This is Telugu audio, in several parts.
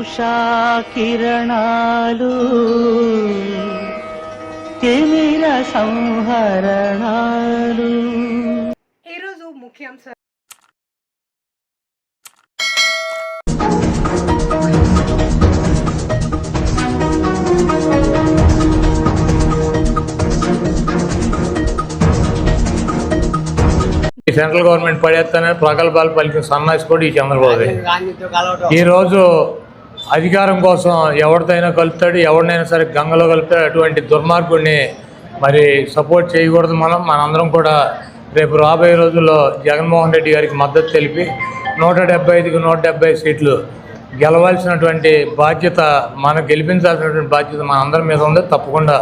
ఉషా కిరణాలు తిమిర సంహరణాలు. ఈరోజు ముఖ్యాంశాలు. సెంట్రల్ గవర్నమెంట్ పడేస్తానని ప్రగల్భాలు పలికిన సన్నాసి కూడా ఈ చంద్రబాబు. ఈరోజు అధికారం కోసం ఎవరితోనైనా కలుపుతాడు, ఎవరినైనా సరే గంగలో కలుపుతాడు. అటువంటి దుర్మార్గుడిని మరి సపోర్ట్ చేయకూడదు. మనందరం కూడా రేపు రాబోయే రోజుల్లో జగన్మోహన్ రెడ్డి గారికి మద్దతు తెలిపి 175కి 170 సీట్లు గెలవాల్సినటువంటి బాధ్యత, మనం గెలిపించాల్సినటువంటి బాధ్యత మన అందరి మీద ఉంది. తప్పకుండా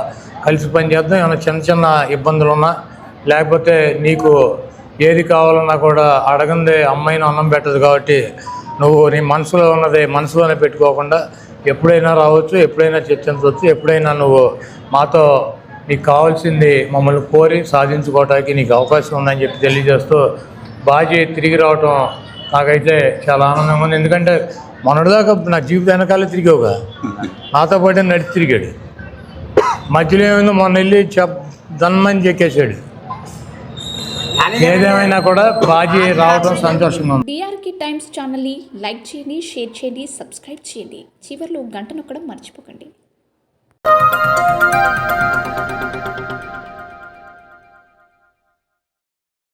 కలిసి పనిచేద్దాం. ఏమైనా చిన్న చిన్న ఇబ్బందులు ఉన్నా, లేకపోతే నీకు ఏది కావాలన్నా కూడా అడగందే అమ్మాయిని అన్నం పెట్టదు. కాబట్టి నువ్వు నీ మనసులో ఉన్నది మనసులోనే పెట్టుకోకుండా ఎప్పుడైనా రావచ్చు, ఎప్పుడైనా చర్చించవచ్చు. ఎప్పుడైనా నువ్వు మాతో నీకు కావాల్సింది మమ్మల్ని కోరి సాధించుకోవడానికి నీకు అవకాశం ఉందని చెప్పి తెలియజేస్తూ, బాజీ తిరిగి రావటం నాకైతే చాలా ఆనందంగా ఉంది. ఎందుకంటే మొన్నటిదాకా నా జీవితం వెనకాలే తిరిగావుగా, నాతో పాటు నడిచి తిరిగాడు. మధ్యలో ఏమైందో మొన్న వెళ్ళి దన్మని చెక్కేశాడు. ఏదేమైనా కూడా బాజీ రావడం సంతోషంగా ఉంది. డిఆర్కే టైమ్స్ ఛానల్ని లైక్ చేయండి, షేర్ చేయండి, సబ్స్క్రైబ్ చేయండి. చివర్లో గంట నొక్కడం మర్చిపోకండి.